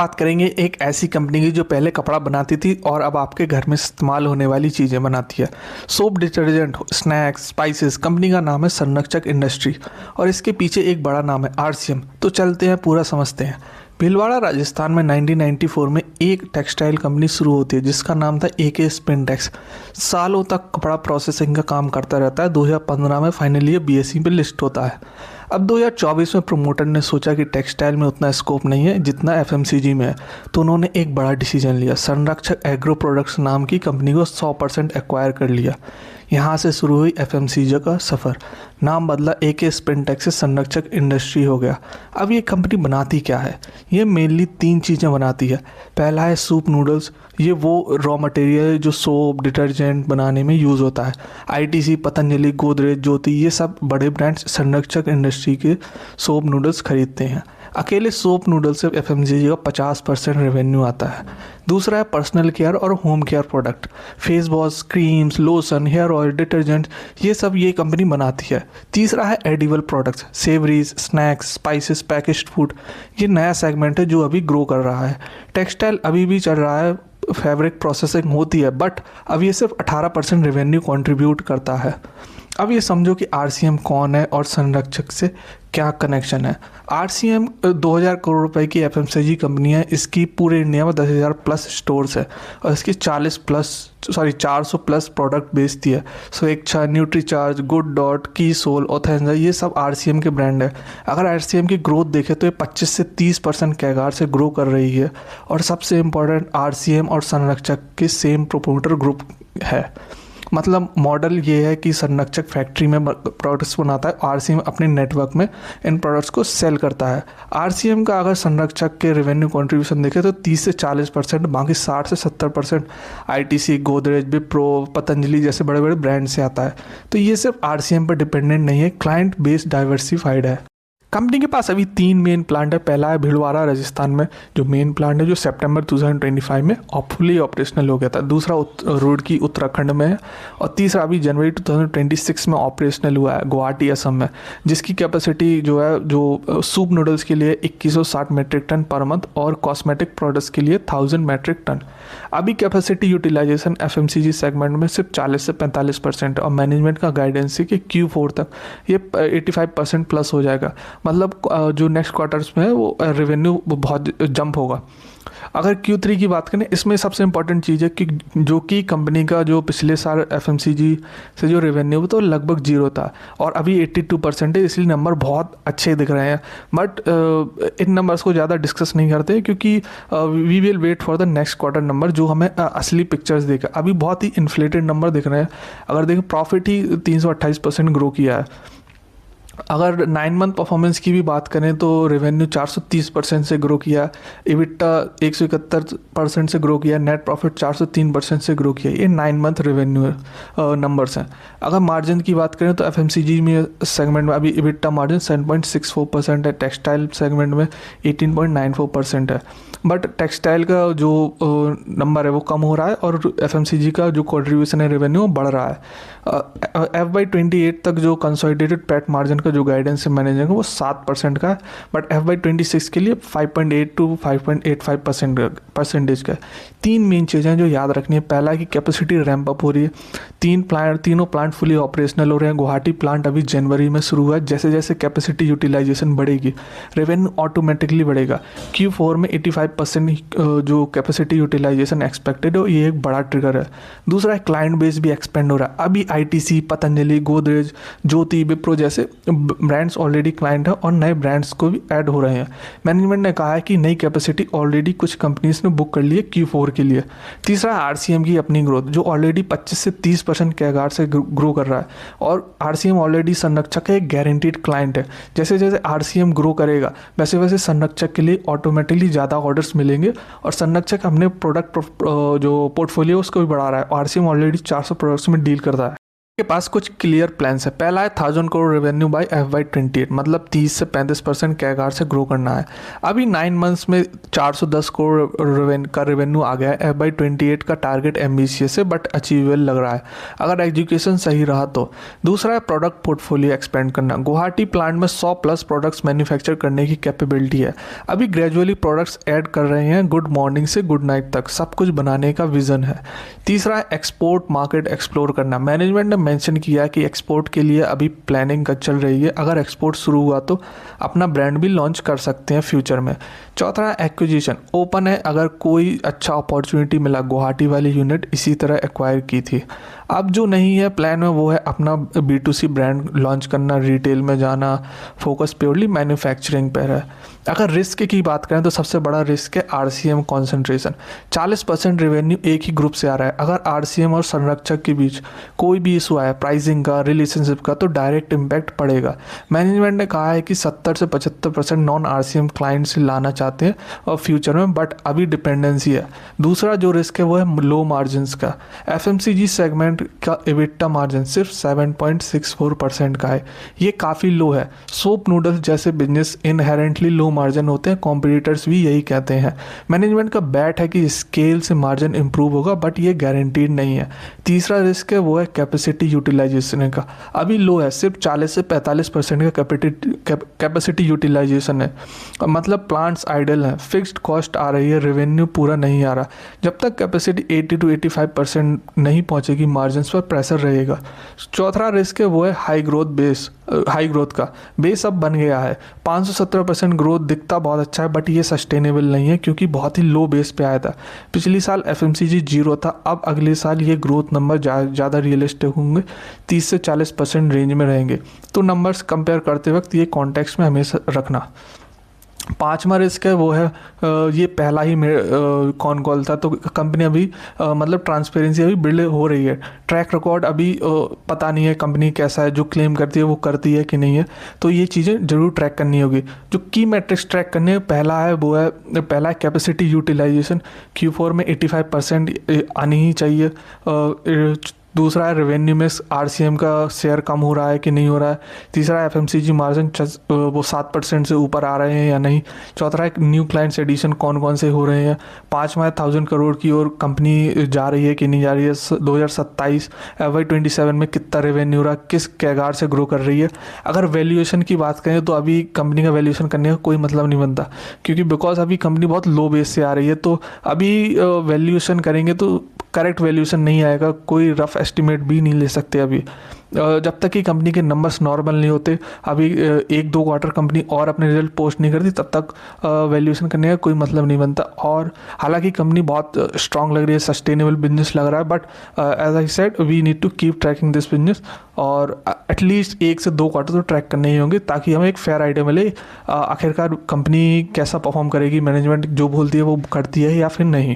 बात करेंगे एक ऐसी कंपनी की जो पहले कपड़ा बनाती थी और अब आपके घर में इस्तेमाल होने वाली चीज़ें बनाती है। Soap, detergent, snacks, spices. Company का नाम है संरक्षक इंडस्ट्री और इसके पीछे एक बड़ा नाम है आरसीएम। तो चलते हैं, पूरा समझते हैं। भीलवाड़ा राजस्थान में 1994 में एक टेक्सटाइल कंपनी शुरू होती है जिसका नाम था एके स्पिनटेक्स। सालों तक कपड़ा प्रोसेसिंग का काम करता रहता है। 2015 में फाइनली ये बीएसई पे लिस्ट होता है। अब 2024 में प्रमोटर ने सोचा कि टेक्सटाइल में उतना स्कोप नहीं है जितना एफएमसीजी में है, तो उन्होंने एक बड़ा डिसीजन लिया। संरक्षक एग्रो प्रोडक्ट्स नाम की कंपनी को 100% एक्वायर कर लिया। यहाँ से शुरू हुई एफएमसीजी का सफ़र। नाम बदला, एके स्पिनटेक्स से संरक्षक इंडस्ट्री हो गया। अब ये कंपनी बनाती क्या है? ये मेनली 3 चीज़ें बनाती है। पहला है सूप नूडल्स। ये वो रॉ मटेरियल है जो सोप, डिटर्जेंट बनाने में यूज़ होता है। आईटीसी, पतंजलि, गोदरेज, ज्योति, ये सब बड़े ब्रांड्स संरक्षक इंडस्ट्री के सोप नूडल्स खरीदते हैं। अकेले सोप नूडल से एफएमसीजी का 50% रेवेन्यू आता है। दूसरा है पर्सनल केयर और home care product. Face wash, creams, lotion, hair oil, detergent, ये सब ये कंपनी बनाती है। तीसरा है edible products, savouries, snacks, spices, packaged food. ये नया सेगमेंट है जो अभी ग्रो कर रहा है। टेक्सटाइल अभी भी चल रहा है, फैब्रिक प्रोसेसिंग होती है, बट अब ये सिर्फ 18% रेवेन्यू कंट्रीब्यूट करता है। अब ये समझो कि आरसीएम कौन है और संरक्षक से क्या कनेक्शन है। आरसीएम 2000 करोड़ रुपए की एफएमसीजी कंपनी है। इसकी पूरे इंडिया में 10,000 प्लस स्टोर्स है और इसकी 400 प्लस प्रोडक्ट बेचती है। सो एक न्यूट्रीचार्ज, गुड डॉट, की सोल, ऑथेंजा, ये सब आरसीएम के ब्रांड है। अगर आरसीएम की ग्रोथ देखें तो ये 25 से 30% कैगार से ग्रो कर रही है। और सबसे इम्पोर्टेंट, आरसीएम और संरक्षक के सेम प्रोमोटर ग्रुप है। मतलब मॉडल ये है कि संरक्षक फैक्ट्री में प्रोडक्ट्स बनाता है, आरसीएम अपने नेटवर्क में इन प्रोडक्ट्स को सेल करता है। आरसीएम का अगर संरक्षक के रेवेन्यू कंट्रीब्यूशन देखें तो 30 से 40%, बाकी 60 से 70% आईटीसी, गोदरेज, विप्रो, पतंजलि जैसे बड़े बड़े ब्रांड से आता है। तो ये सिर्फ आरसीएम पर डिपेंडेंट नहीं है, क्लाइंट बेस डाइवर्सिफाइड है। कंपनी के पास अभी 3 मेन प्लांट है। पहला है भीलवाड़ा राजस्थान में जो मेन प्लांट है, जो सितंबर 2025 में फुली ऑपरेशनल हो गया था। दूसरा रुड़की उत्तराखंड में है और तीसरा अभी जनवरी 2026 में ऑपरेशनल हुआ है गुवाहाटी असम में, जिसकी कैपेसिटी जो है, जो सूप नूडल्स के लिए 2160 मेट्रिक टन पर मंथ और कॉस्मेटिक प्रोडक्ट्स के लिए 1000 मेट्रिक टन। अभी कैपेसिटी यूटिलाइजेशन एफएमसीजी सेगमेंट में सिर्फ 40 से 45% और मैनेजमेंट का गाइडेंस है कि Q4 तक ये 85% प्लस हो जाएगा। मतलब जो नेक्स्ट क्वार्टर्स में है वो रेवेन्यू बहुत जंप होगा। अगर Q3 की बात करें, इसमें सबसे इंपॉर्टेंट चीज़ है कि जो कि कंपनी का जो पिछले साल एफएमसीजी से जो रेवेन्यू तो लगभग 0 था और अभी 82% है, इसलिए नंबर बहुत अच्छे दिख रहे हैं। बट इन नंबर्स को ज़्यादा डिस्कस नहीं करते क्योंकि we will wait for the next quarter number जो हमें असली पिक्चर्स देगा। अभी बहुत ही इन्फ्लेटेड नंबर दिख रहे हैं। अगर देखें, प्रॉफिट ही 328% ग्रो किया है। अगर 9 मंथ परफॉर्मेंस की भी बात करें तो रेवेन्यू 430% से ग्रो किया, इबिटा 171% से ग्रो किया, नेट प्रॉफिट 403% से ग्रो किया। ये 9 मंथ रेवेन्यू नंबर्स हैं। अगर मार्जिन की बात करें तो एफएमसीजी में सेगमेंट में अभी इबिटा मार्जिन 7.64% है, टेक्सटाइल सेगमेंट में 18.94% है। बट टेक्सटाइल का जो नंबर है वो कम हो रहा है और एफएमसीजी का जो कंट्रीब्यूशन है रेवेन्यू बढ़ रहा है। FY28 तक जो कंसोलिडेटेड पैट मार्जिन का जो गाइडेंस है मैनेजर का वो 7% का है, बट FY26 के लिए 5.8 to 5.85% का है। 3 मेन चीज़ें जो याद रखनी है। पहला कि कैपेसिटी रैंप अप हो रही है। तीनों प्लांट फुली ऑपरेशनल हो रहे हैं। गुवाहाटी प्लांट अभी जनवरी में शुरू हुआ है। जैसे जैसे कैपेसिटी यूटिलाइजेशन बढ़ेगी रेवेन्यू ऑटोमेटिकली बढ़ेगा। Q4 में 85% जो कैपेसिटी यूटिलाइजेशन एक्सपेक्टेड हो, ये एक बड़ा ट्रिगर है। दूसरा है क्लाइंट बेस भी एक्सपेंड हो रहा है। अभी आईटीसी, पतंजलि, गोदरेज, ज्योति, विप्रो जैसे ब्रांड्स ऑलरेडी क्लाइंट है और नए ब्रांड्स को भी ऐड हो रहे हैं। मैनेजमेंट ने कहा है कि नई कैपेसिटी ऑलरेडी कुछ कंपनीज ने बुक कर ली है Q4 के लिए। तीसरा आरसीएम की अपनी ग्रोथ जो ऑलरेडी 25 से 30% कैगार से ग्रो कर रहा है और आरसीएम ऑलरेडी संरक्षक का एक गारंटीड क्लाइंट है। जैसे जैसे आरसीएम ग्रो करेगा वैसे वैसे संरक्षक के लिए ऑटोमेटिकली ज़्यादा ऑर्डर्स मिलेंगे और संरक्षक अपने प्रोडक्ट जो पोर्टफोलियो उसको भी बढ़ा रहा है। आरसीएम ऑलरेडी 400 प्रोडक्ट्स में डील करता है। के पास कुछ क्लियर प्लान्स है। पहला है 1000 करोड़ रेवेन्यू बाय FY28, मतलब 30 से 35% कैगार से ग्रो करना है। अभी 9 मंथ्स में 410 करोड़ का रेवेन्यू आ गया है। FY28 का टारगेट एम्बिशियस है बट अचीवेबल लग रहा है अगर एजुकेशन सही रहा तो। दूसरा है प्रोडक्ट पोर्टफोलियो एक्सपेंड करना। गुवाहाटी प्लांट में 100+ प्रोडक्ट्स मैन्युफैक्चर करने की कैपेबिलिटी है। अभी ग्रेजुअली प्रोडक्ट्स ऐड कर रहे हैं, गुड मॉर्निंग से गुड नाइट तक सब कुछ बनाने का विजन है। तीसरा है एक्सपोर्ट मार्केट एक्सप्लोर करना। मैनेजमेंट ने मेंशन किया कि एक्सपोर्ट के लिए अभी प्लानिंग चल रही है, अगर एक्सपोर्ट शुरू हुआ तो अपना ब्रांड भी लॉन्च कर सकते हैं फ्यूचर में। चौथा है एक्विजिशन, ओपन है अगर कोई अच्छा अपॉर्चुनिटी मिला। गुवाहाटी वाली यूनिट इसी तरह एक्वायर की थी। अब जो नहीं है प्लान में वो है अपना B2C ब्रांड लॉन्च करना, रिटेल में जाना, फोकस प्योरली मैन्युफैक्चरिंग पर है। अगर रिस्क की बात करें तो सबसे बड़ा रिस्क है RCM कॉन्सेंट्रेशन। 40% रेवेन्यू एक ही ग्रुप से आ रहा है। अगर RCM और संरक्षक के बीच कोई भी इशू आया प्राइसिंग का, रिलेशनशिप का, तो डायरेक्ट इम्पैक्ट पड़ेगा। मैनेजमेंट ने कहा है कि 70 से 75% नॉन RCM क्लाइंट से लाना चाहते हैं और फ्यूचर में, बट अभी डिपेंडेंसी है। दूसरा जो रिस्क है वो है लो मार्जिन का। FMCG सेगमेंट का EBITDA मार्जिन सिर्फ 7.64% का है, ये काफ़ी लो है। सोप नूडल्स जैसे बिजनेस इनहेरेंटली लो मार्जिन होते हैं, कॉम्पिटिटर्स भी यही कहते हैं। मैनेजमेंट का बैट है कि स्केल से मार्जिन इंप्रूव होगा बट ये गारंटीड नहीं है। तीसरा रिस्क है वो है कैपेसिटी यूटिलाइजेशन का। अभी लो है, सिर्फ 40 से 45% का कैपेसिटी यूटिलाइजेशन है, मतलब प्लांट्स आइडल हैं, फिक्स्ड कॉस्ट आ रही है, रेवेन्यू पूरा नहीं आ रहा। जब तक कैपेसिटी 80 to 85% नहीं पहुंचेगी मार्जिन्स पर प्रेशर रहेगा। चौथा रिस्क है वो है हाई ग्रोथ का बेस अब बन गया है। 517% ग्रोथ दिखता बहुत अच्छा है बट ये सस्टेनेबल नहीं है क्योंकि बहुत ही लो बेस पे आया था। पिछली साल FMCG 0 था, अब अगले साल ये ग्रोथ नंबर ज़्यादा रियलिस्टिक होंगे, 30 से 40% रेंज में रहेंगे। तो नंबर्स कंपेयर करते वक्त ये कॉन्टेक्स्ट में हमेशा रखना। पांचवा रिस्क है वो है ये पहला ही कॉन कॉल था, तो कंपनी अभी मतलब ट्रांसपेरेंसी अभी बिल्ड हो रही है। ट्रैक रिकॉर्ड अभी पता नहीं है कंपनी कैसा है, जो क्लेम करती है वो करती है कि नहीं है, तो ये चीज़ें जरूर ट्रैक करनी होगी। जो की मैट्रिक्स ट्रैक करने पहला है कैपेसिटी यूटिलाइजेशन, Q4 में 85% आनी ही चाहिए। दूसरा है रेवेन्यू में RCM का शेयर कम हो रहा है कि नहीं हो रहा है। तीसरा है FMCG मार्जिन वो 7% से ऊपर आ रहे हैं या नहीं। चौथा है न्यू क्लाइंट्स एडिशन कौन कौन से हो रहे हैं। पाँचवा है 1000 करोड़ की ओर कंपनी जा रही है कि नहीं जा रही है। 2027 FY27 में कितना रेवेन्यू रहा, किस कैगार से ग्रो कर रही है। अगर वैल्यूएशन की बात करें तो अभी कंपनी का वैल्यूएशन करने का कोई मतलब नहीं बनता, क्योंकि बिकॉज अभी कंपनी बहुत लो बेस से आ रही है, तो अभी वैल्यूएशन करेंगे तो करेक्ट वैल्यूएशन नहीं आएगा, कोई रफ एस्टिमेट भी नहीं ले सकते अभी जब तक कि कंपनी के नंबर्स नॉर्मल नहीं होते। अभी 1-2 क्वार्टर कंपनी और अपने रिजल्ट पोस्ट नहीं करती, तब तक वैल्यूएशन करने का कोई मतलब नहीं बनता। और हालांकि कंपनी बहुत स्ट्रांग लग रही है, सस्टेनेबल बिजनेस लग रहा है, but as I said we need to keep tracking this business, और एटलीस्ट 1 से 2 क्वार्टर तो ट्रैक करने ही होंगे ताकि हमें एक फेयर आइडिया मिले आखिरकार कंपनी कैसा परफॉर्म करेगी, मैनेजमेंट जो बोलती है वो करती है या फिर नहीं।